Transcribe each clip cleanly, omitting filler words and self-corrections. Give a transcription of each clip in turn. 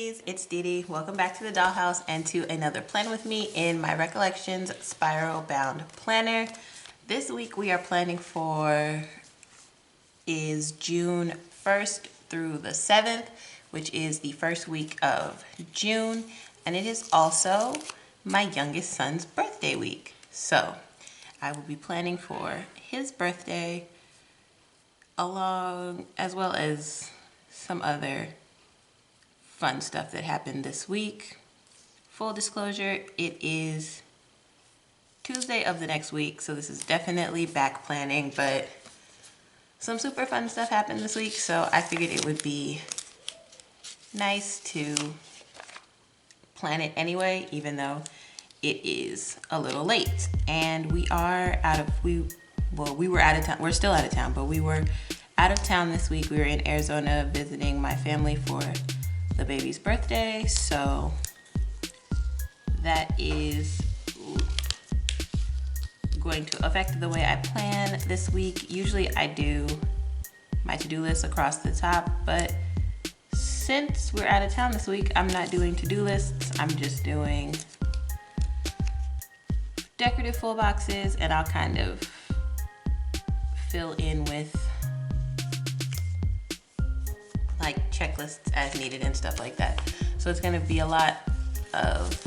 ladies, it's DeeDee. Welcome back to the dollhouse and to another plan with me in my Recollections Spiral Bound Planner. This week we are planning for is June 1st through the 7th, which is the first week of June, and it is also my youngest son's birthday week. So I will be planning for his birthday along as well as some other fun stuff that happened this week. Full disclosure, it is Tuesday of the next week, so this is definitely back planning, but some super fun stuff happened this week, so I figured it would be nice to plan it anyway, even though it is a little late. And we are out of, we were out of town, we're still out of town, but we were out of town this week. We were in Arizona visiting my family for the baby's birthday, so that is going to affect the way I plan this week. Usually I do my to-do list across the top, but since we're out of town this week, I'm not doing to-do lists. I'm just doing decorative full boxes, and I'll kind of fill in with like checklists as needed and stuff like that. So it's gonna be a lot of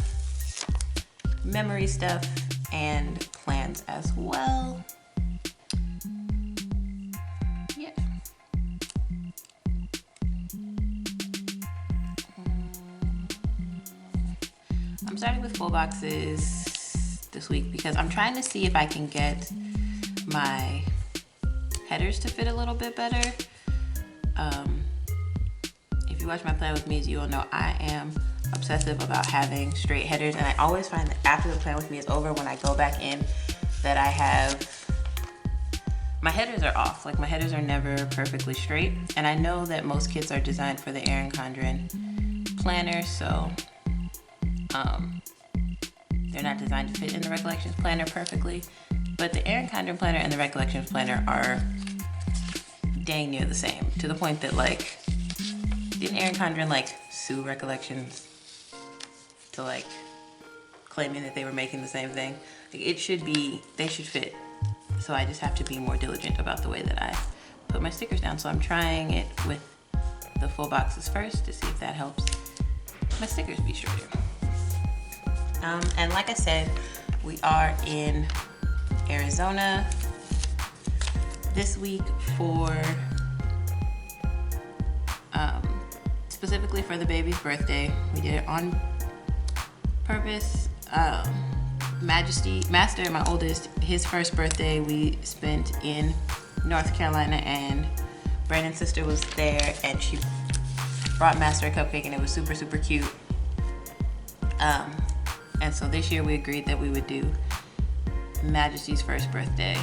memory stuff and plans as well. Yeah. I'm starting with full boxes this week because I'm trying to see if I can get my headers to fit a little bit better. If you watch my plan with me, you will know I am obsessive about having straight headers, and I always find that after the plan with me is over, when I go back in, that I have, my headers are off. Like, my headers are never perfectly straight, and I know that most kits are designed for the Erin Condren planner, so they're not designed to fit in the Recollections planner perfectly, but the Erin Condren planner and the Recollections planner are dang near the same, to the point that, like, didn't Erin Condren like sue Recollections to like claiming that they were making the same thing? Like, it should be, they should fit. So I just have to be more diligent about the way that I put my stickers down. So I'm trying it with the full boxes first to see if that helps my stickers be straighter. And like I said, we are in Arizona this week for specifically for the baby's birthday. We did it on purpose. Majesty, Master, my oldest, his first birthday we spent in North Carolina, and Brandon's sister was there, and she brought Master a cupcake, and it was super, super cute. And so this year we agreed that we would do Majesty's first birthday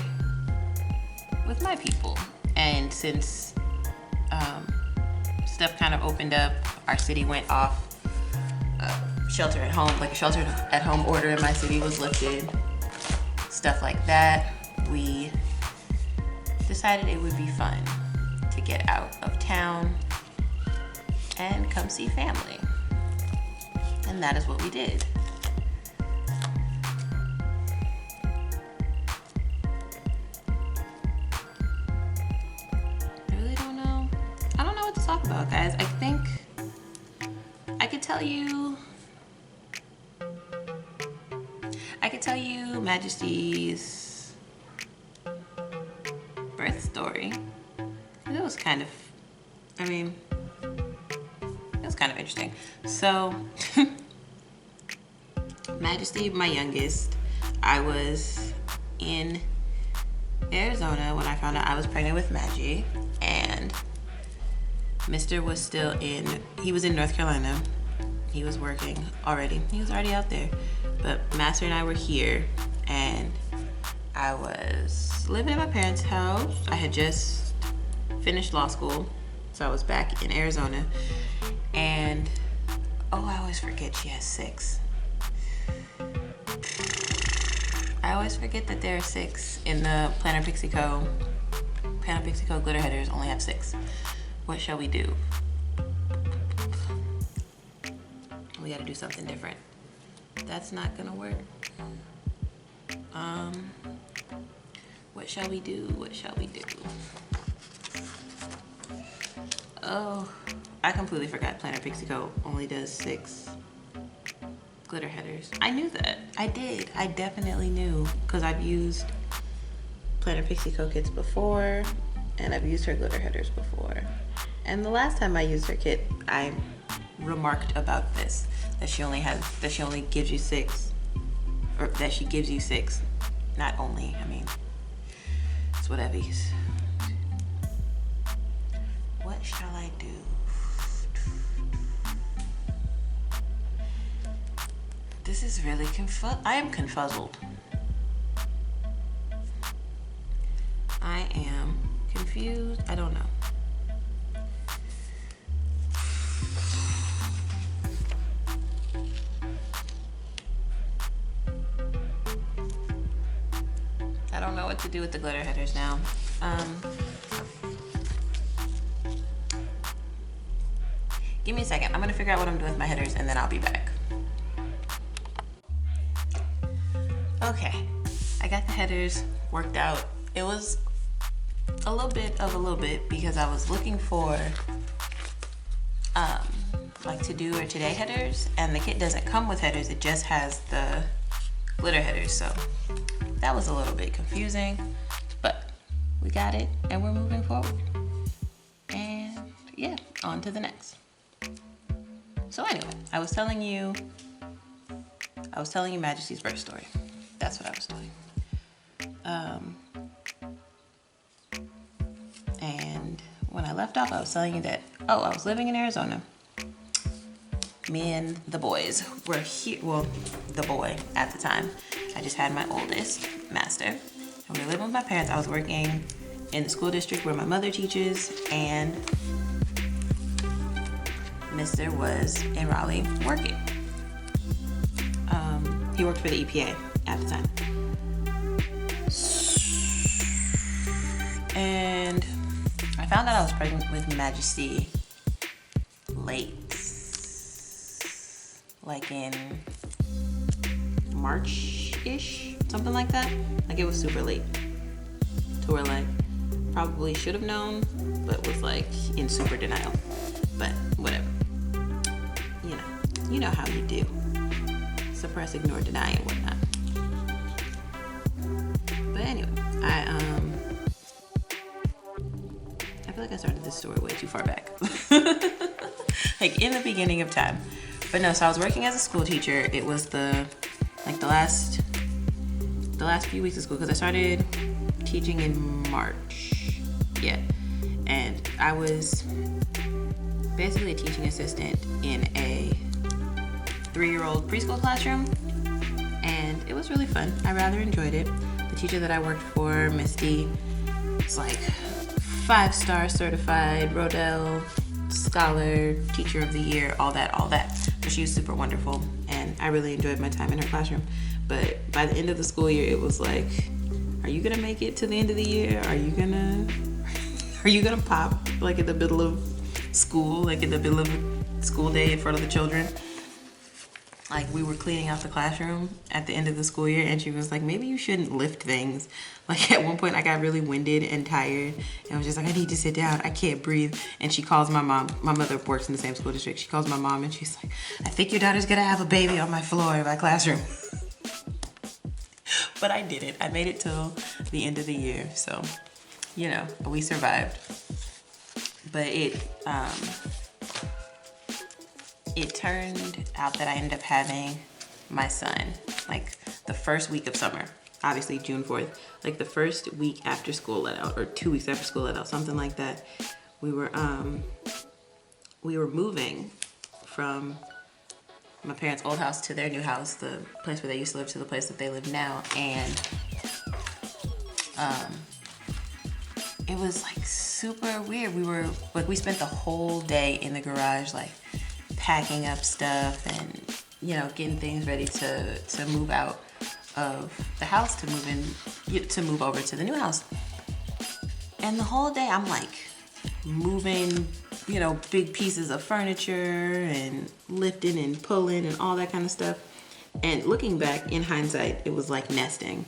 with my people. And since stuff kind of opened up, our city went off shelter at home, like a shelter at home order in my city was lifted, stuff like that. We decided it would be fun to get out of town and come see family, and that is what we did. Talk about, guys. I think I could tell you Majesty's birth story. It was kind of, it was kind of interesting. So Majesty, my youngest, I was in Arizona when I found out I was pregnant with Maggie, and Mr. was still he was in North Carolina. He was working already. He was already out there. But Master and I were here, and I was living at my parents' house. I had just finished law school, so I was back in Arizona. And, I always forget she has 6. I always forget that there are 6 in the Planner Pixie Co. Planner Pixie Co. glitter headers only have 6. What shall we do? We gotta do something different. That's not gonna work. What shall we do? What shall we do? Oh, I completely forgot Planner Pixie Co. only does 6 glitter headers. I knew that. I did. I definitely knew, because I've used Planner Pixie Co. kits before, and I've used her glitter headers before. And the last time I used her kit, I remarked about this, that she only gives you 6, or that she gives you 6. Not only, I mean, it's whatever's. What shall I do? This is really I am confuzzled. I am confused. I don't know. I don't know what to do with the glitter headers now. Give me a second. I'm gonna figure out what I'm doing with my headers and then I'll be back. Okay, I got the headers worked out. It was a little bit because I was looking for like to do or today headers, and the kit doesn't come with headers, it just has the glitter headers, so that was a little bit confusing, but we got it and we're moving forward. And yeah, on to the next. So anyway, I was telling you Majesty's birth story. That's what I was doing. And when I left off, I was telling you that, I was living in Arizona. Me and the boys were here, well, the boy at the time. I just had my oldest, Master. And we were living with my parents. I was working in the school district where my mother teaches, and Mr. was in Raleigh working. He worked for the EPA at the time. And I found out I was pregnant with Majesty late, like in March-ish, something like that. Like it was super late, to where like probably should have known, but was like in super denial. But whatever, you know how you do. Suppress, ignore, deny, and whatnot. But anyway, I feel like I started this story way too far back. Like in the beginning of time. But no, so I was working as a school teacher. It was the last few weeks of school, because I started teaching in March. Yeah. And I was basically a teaching assistant in a 3-year-old preschool classroom, and it was really fun. I rather enjoyed it. The teacher that I worked for, Majesty, is like 5-star certified, Rodell Scholar, Teacher of the Year, all that. So she was super wonderful, and I really enjoyed my time in her classroom. But by the end of the school year, it was like, are you gonna make it to the end of the year? Are you gonna pop like in the middle of school, like in the middle of school day in front of the children? Like we were cleaning out the classroom at the end of the school year, and she was like, maybe you shouldn't lift things. Like at one point I got really winded and tired, and I was just like, I need to sit down, I can't breathe. And she calls my mom. My mother works in the same school district. She calls my mom and she's like, I think your daughter's gonna have a baby on my floor in my classroom. But I didn't. I made it till the end of the year, so we survived. But it turned out that I ended up having my son like the first week of summer, obviously June 4th, like the first week after school let out, or 2 weeks after school let out, something like that. We were moving from my parents' old house to their new house, the place where they used to live, to the place that they live now, and it was like super weird. We spent the whole day in the garage, like packing up stuff and getting things ready to move out of the house, to move over to the new house. And the whole day I'm like moving you know, big pieces of furniture and lifting and pulling and all that kind of stuff. And looking back in hindsight, it was like nesting,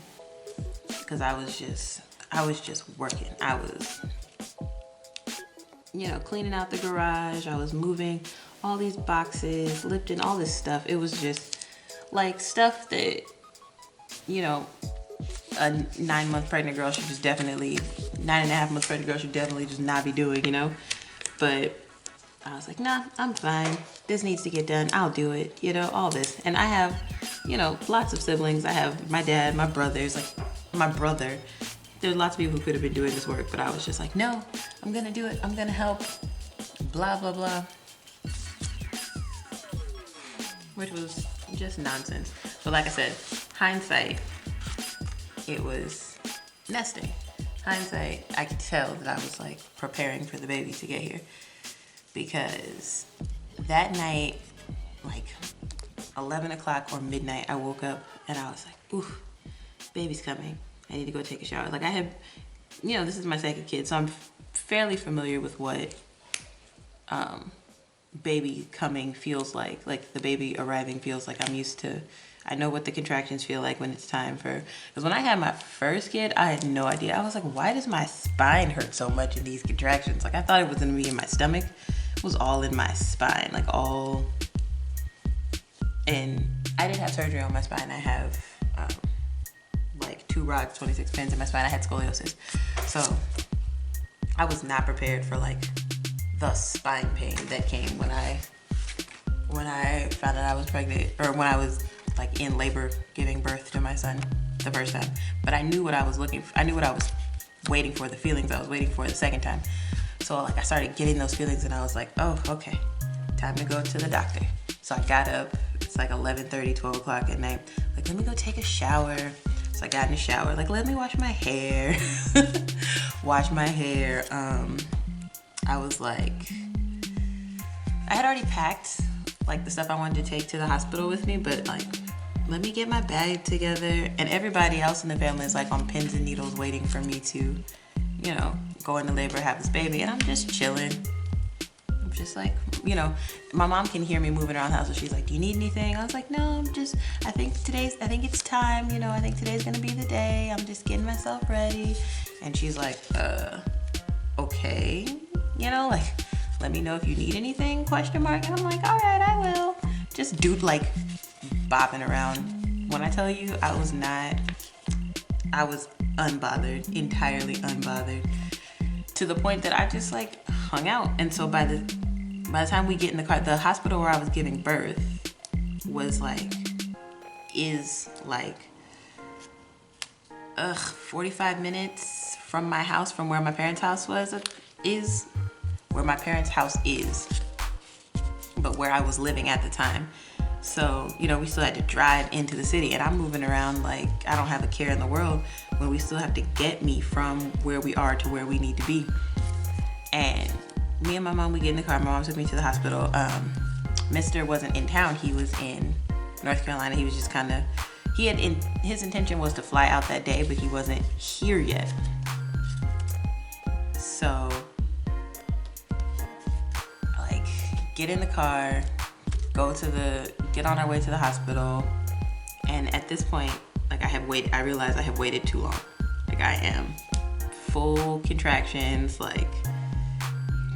because I was just working. I was, you know, cleaning out the garage. I was moving all these boxes, lifting all this stuff. It was just like stuff that, you know, a 9-month pregnant girl should just definitely, 9.5 months pregnant girl should definitely just not be doing, you know. But I was like, nah, I'm fine. This needs to get done. I'll do it, you know, all this. And I have, you know, lots of siblings. I have my dad, my brothers, like my brother. There's lots of people who could have been doing this work, but I was just like, no, I'm gonna do it. I'm gonna help. Blah, blah, blah. Which was just nonsense. But like I said, hindsight, it was nesting. Hindsight, I could tell that I was like preparing for the baby to get here, because that night, like 11 o'clock or midnight, I woke up and I was like, ooh, baby's coming. I need to go take a shower. Like I had, you know, this is my second kid, so I'm fairly familiar with what baby coming feels like the baby arriving feels like. I'm used to, I know what the contractions feel like when it's time for, because when I had my first kid, I had no idea. I was like, why does my spine hurt so much in these contractions? Like I thought it was gonna be in my stomach. It was all in my spine, like all, and I didn't have surgery on my spine. I have like 2 rods, 26 pins in my spine. I had scoliosis. So I was not prepared for like the spine pain that came when I found out I was pregnant, or when I was like in labor giving birth to my son the first time. But I knew what I was looking for. I knew what I was waiting for, the feelings I was waiting for the second time. So like I started getting those feelings and I was like, oh, okay, time to go to the doctor. So I got up, it's like 11:30, 12 o'clock at night. Like, let me go take a shower. So I got in the shower, like, let me wash my hair. Wash my hair. I was like, I had already packed like the stuff I wanted to take to the hospital with me, but like, let me get my bag together. And everybody else in the family is like on pins and needles waiting for me to, you know, go into labor, have this baby. And I'm just chilling. I'm just like, you know, my mom can hear me moving around the house, so she's like, do you need anything? I was like, no, I'm just, I think it's time, you know, I think today's gonna be the day. I'm just getting myself ready. And she's like, okay, you know, like, let me know if you need anything, question mark. And I'm like, all right, I will. Just dude, like, bopping around. When I tell you, I was unbothered, entirely unbothered, to the point that I just like hung out. And so by the time we get in the car, the hospital where I was giving birth is like 45 minutes from my house, from where my parents' house is where my parents' house is, but where I was living at the time. So, you know, we still had to drive into the city, and I'm moving around like I don't have a care in the world when we still have to get me from where we are to where we need to be. And me and my mom, we get in the car. My mom took me to the hospital. Mister wasn't in town. He was in North Carolina. He was just kind of, his intention was to fly out that day, but he wasn't here yet. So, like, get in the car, get on our way to the hospital. And at this point, like, I realized I have waited too long. Like, I am full contractions, like,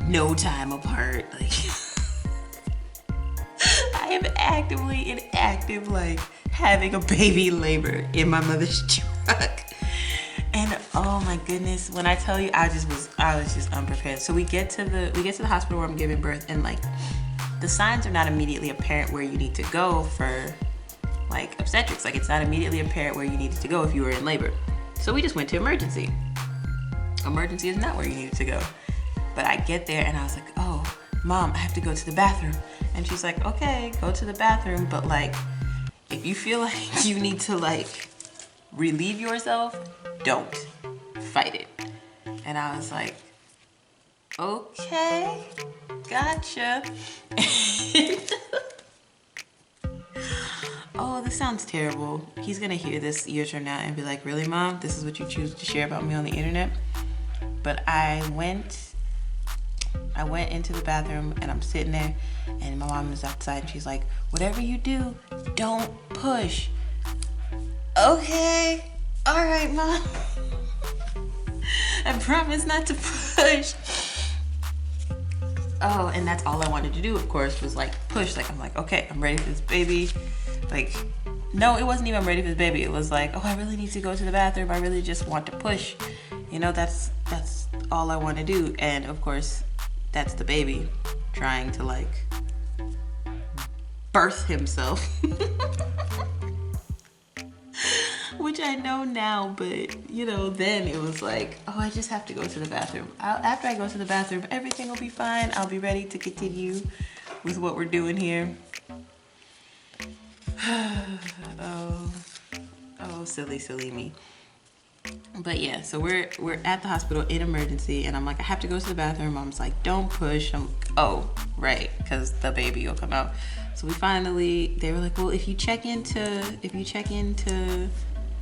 no time apart. Like, I am actively in active, like, having a baby labor in my mother's truck. And oh my goodness, when I tell you, I was just unprepared. So we get to the hospital where I'm giving birth, and like, the signs are not immediately apparent where you need to go for like obstetrics. Like, it's not immediately apparent where you needed to go if you were in labor. So we just went to emergency. Emergency is not where you needed to go. But I get there and I was like, oh, Mom, I have to go to the bathroom. And she's like, okay, go to the bathroom. But like, if you feel like you need to like relieve yourself, don't. Fight it. And I was like, okay, gotcha. Oh, this sounds terrible. He's gonna hear this years from now and be like, really, Mom? This is what you choose to share about me on the internet? But I went I went into the bathroom and I'm sitting there and my mom is outside and she's like, whatever you do, don't push. Okay. All right, Mom. I promise not to push. Oh, and that's all I wanted to do, of course, was like push. Like, I'm like, okay, I'm ready for this baby. Like, no, it wasn't even I'm ready for this baby. It was like, oh, I really need to go to the bathroom. I really just want to push. You know, that's all I want to do. And of course, that's the baby trying to like birth himself. Which I know now, but you know, then it was like, oh, I just have to go to the bathroom. After I go to the bathroom, everything will be fine. I'll be ready to continue with what we're doing here. Oh, silly me. But yeah, so we're at the hospital in emergency, and I'm like, I have to go to the bathroom. Mom's like, don't push. I'm like, oh, right, because the baby will come out. So they were like, well, if you check into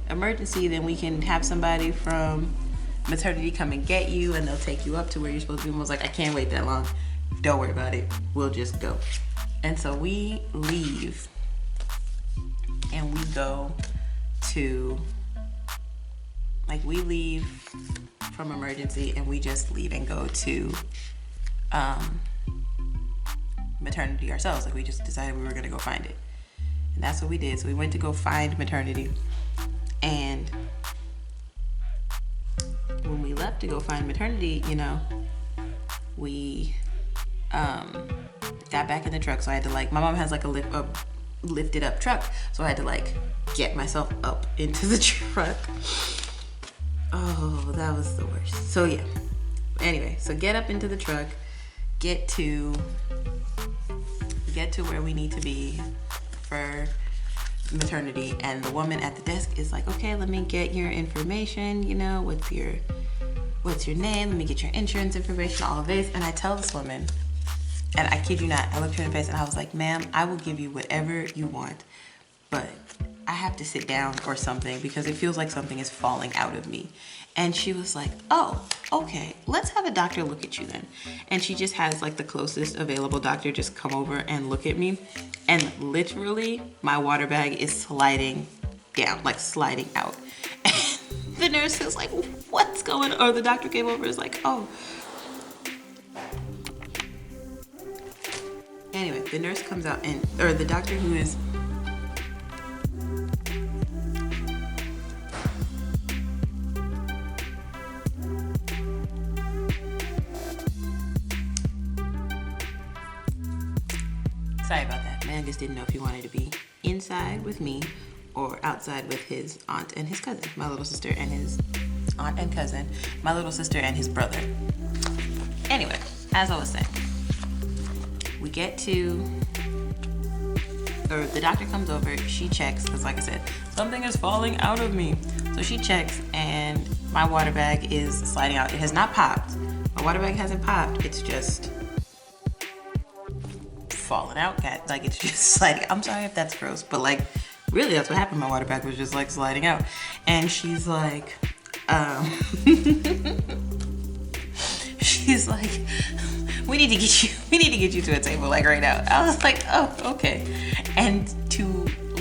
emergency, then we can have somebody from maternity come and get you, and they'll take you up to where you're supposed to be. I was like, I can't wait that long. Don't worry about it. We'll just go. And so we leave, and we go to, like, we leave from emergency, and we just leave and go to maternity ourselves. Like, we just decided we were gonna go find it, and that's what we did. So we went to go find maternity. And when we left to go find maternity, you know, we got back in the truck. So I had to, like, my mom has like a lifted up truck. So I had to like get myself up into the truck. Oh, that was the worst. So yeah. Anyway, so get up into the truck, get to where we need to be for maternity, and the woman at the desk is like, okay, let me get your information, you know, what's your name, let me get your insurance information, all of this. And I tell this woman, and I kid you not, I looked her in the face and I was like, ma'am, I will give you whatever you want, but I have to sit down or something because it feels like something is falling out of me. And she was like, oh, okay, let's have a doctor look at you then. And she just has like the closest available doctor just come over and look at me. And literally my water bag is sliding down, like sliding out. And the nurse is like, what's going on? Or the doctor came over and is like, oh. Anyway, the nurse comes out or the doctor who is, sorry about that. Man just didn't know if he wanted to be inside with me or outside with his aunt and his cousin, my little sister and his aunt and cousin, my little sister and his brother. Anyway, as I was saying, we get to, or the doctor comes over, she checks, because like I said, something is falling out of me. So she checks and my water bag is sliding out. It has not popped. My water bag hasn't popped. It's just falling out, like it's just sliding. I'm sorry if that's gross, but like really that's what happened. My water bag was just like sliding out. And she's like, she's like, we need to get you to a table like right now. I was like, oh, okay. And to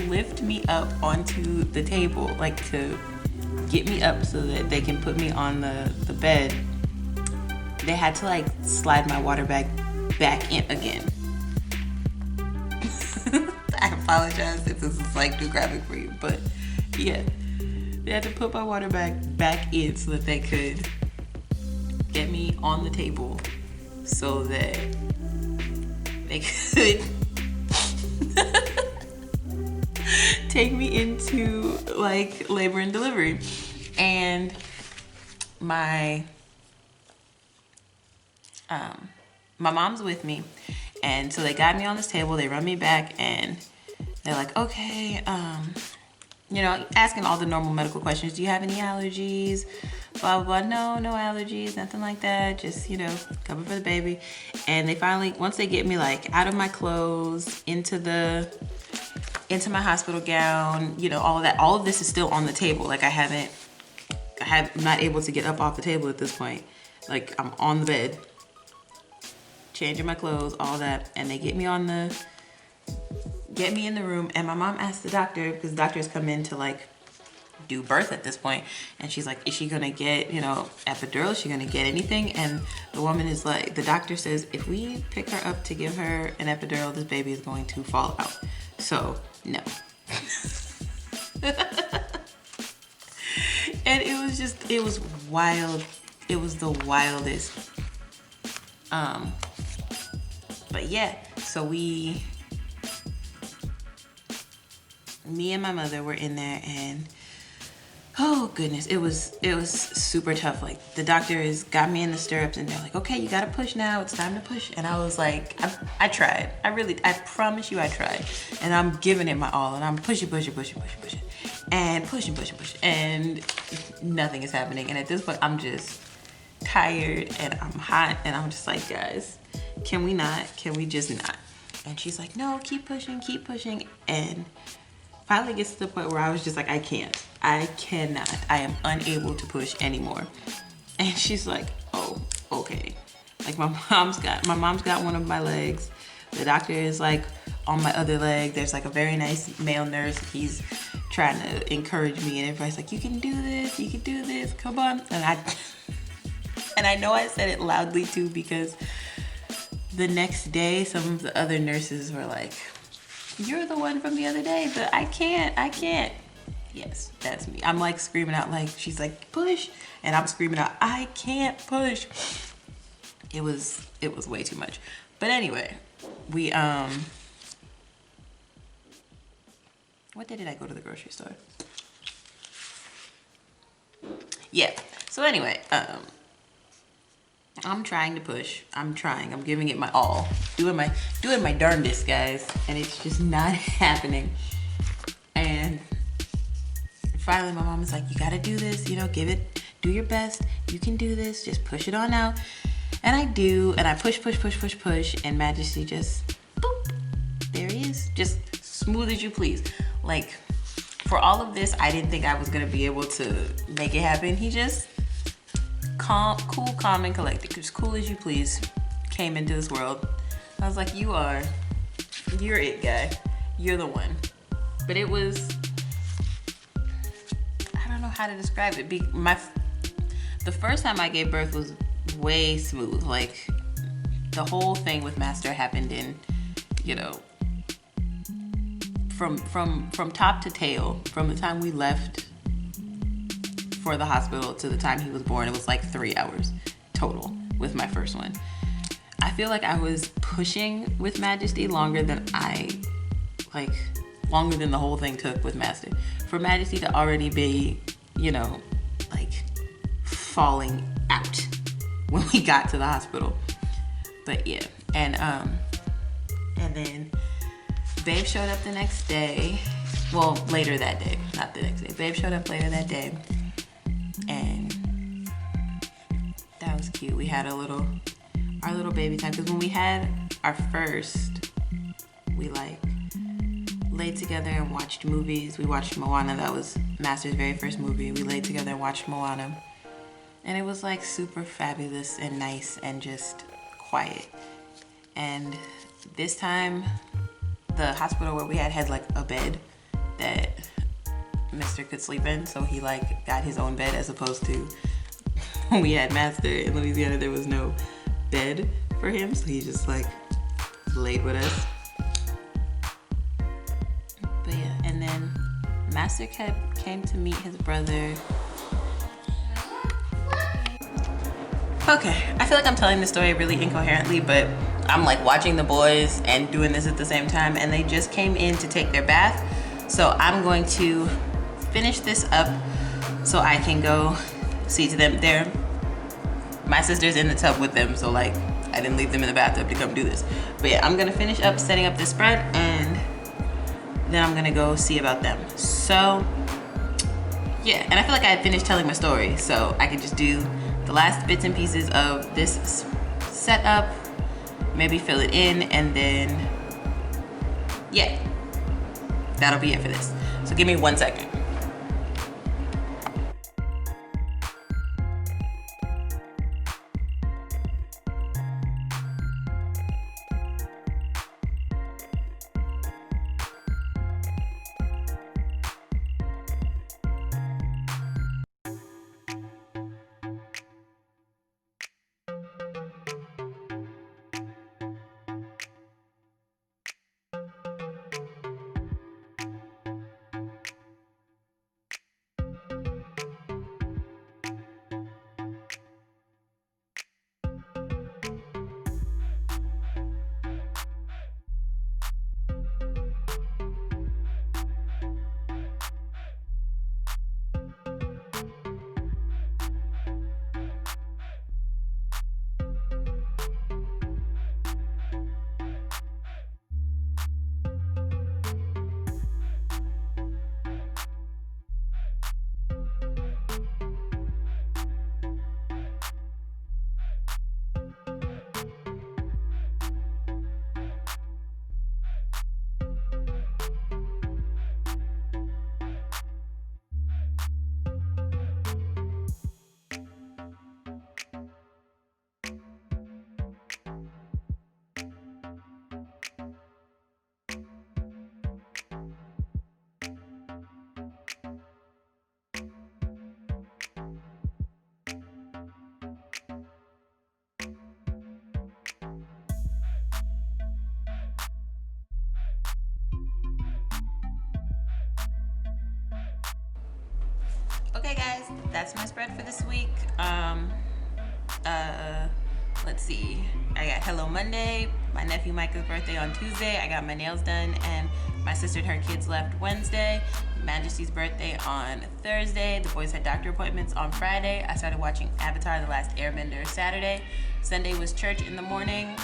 lift me up onto the table, like to get me up so that they can put me on the bed, they had to like slide my water bag back in again. I apologize if this is like too graphic for you, but yeah, they had to put my water bag back in so that they could get me on the table so that they could take me into like labor and delivery. And my mom's with me, and so they got me on this table, they run me back, and they're like, okay, you know, asking all the normal medical questions. Do you have any allergies? Blah, blah, blah. No allergies, nothing like that. Just, you know, cover for the baby. And they finally, once they get me like out of my clothes, into my hospital gown, you know, all of that, all of this is still on the table. Like I'm not able to get up off the table at this point. Like I'm on the bed. changing my clothes, all that, and they get me in the room, and my mom asked the doctor, because the doctors come in to like do birth at this point, and she's like, is she gonna get, you know, epidural? Is she gonna get anything? And the woman is like, the doctor says, if we pick her up to give her an epidural, this baby is going to fall out. So no. And it was wild. It was the wildest. But yeah, so me and my mother were in there, and oh goodness, it was super tough. Like the doctors got me in the stirrups, and they're like, okay, you gotta push now, it's time to push. And I was like, I tried. I promise you I tried. And I'm giving it my all, and I'm pushing, and pushing, and nothing is happening. And at this point, I'm just tired, and I'm hot, and I'm just like, guys, can we just not? And she's like, no, keep pushing. And finally gets to the point where I was just like, I cannot, I am unable to push anymore. And she's like, oh, okay. Like my mom's got one of my legs. The doctor is like on my other leg. There's like a very nice male nurse. He's trying to encourage me, and everybody's like, you can do this, come on. And I know I said it loudly too, because the next day, some of the other nurses were like, you're the one from the other day, but I can't. Yes, that's me. I'm like screaming out, like, she's like, push. And I'm screaming out, I can't push. It was way too much. But anyway, we, what day did I go to the grocery store? Yeah, so anyway, I'm trying to push. I'm giving it my all. Doing my darndest, guys. And it's just not happening. And finally my mom is like, you gotta do this, you know, do your best. You can do this, just push it on out. And I do, and I push, and Majesty just, boop, there he is. Just smooth as you please. Like, for all of this, I didn't think I was gonna be able to make it happen. He just, cool, calm, and collected, as cool as you please, came into this world. I was like, you're it, guy. You're the one. But it was, I don't know how to describe it. The first time I gave birth was way smooth. Like, the whole thing with Master happened in, you know, from top to tail, from the time we left for the hospital to the time he was born, it was like 3 hours total with my first one. I feel like I was pushing with Majesty longer than the whole thing took with Master. For Majesty to already be, you know, like falling out when we got to the hospital. But yeah, and then Babe showed up the next day. Well, later that day, not the next day. Babe showed up later that day. And that was cute. We had our little baby time, because when we had our first, we like laid together and watched movies. We watched Moana. That was Master's very first movie. We laid together and watched Moana, and it was like super fabulous and nice and just quiet. And this time, the hospital where we had like a bed that Mr. could sleep in, so he like got his own bed, as opposed to when we had Master in Louisiana, there was no bed for him, so he just like laid with us. But yeah, and then Master came to meet his brother. Okay, I feel like I'm telling the story really incoherently, but I'm like watching the boys and doing this at the same time, and they just came in to take their bath. So I'm going to finish this up so I can go see to them. My sister's in the tub with them, so like I didn't leave them in the bathtub to come do this. But yeah, I'm gonna finish up setting up this spread, and then I'm gonna go see about them. So yeah, and I feel like I had finished telling my story, so I could just do the last bits and pieces of this setup, maybe fill it in, and then yeah, that'll be it for this. So give me 1 second. guys, that's my spread for this week. Let's see. I got Hello Monday, my nephew Micah's birthday on Tuesday. I got my nails done, and my sister and her kids left Wednesday. Majesty's birthday on Thursday. The boys had doctor appointments on Friday. I started watching Avatar: The Last Airbender Saturday. Sunday was church in the morning.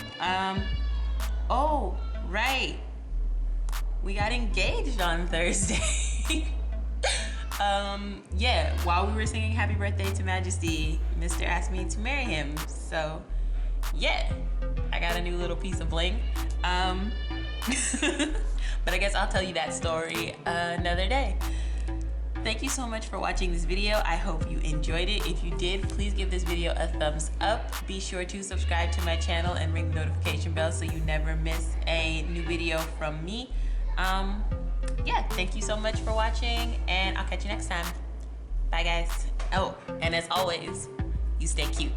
Oh, right. We got engaged on Thursday. Yeah, while we were singing happy birthday to Majesty, Mr. asked me to marry him. So, yeah, I got a new little piece of bling. But I guess I'll tell you that story another day. Thank you so much for watching this video. I hope you enjoyed it. If you did, please give this video a thumbs up. Be sure to subscribe to my channel and ring the notification bell so you never miss a new video from me. Yeah, thank you so much for watching, and I'll catch you next time. Bye, guys. Oh, and as always, you stay cute.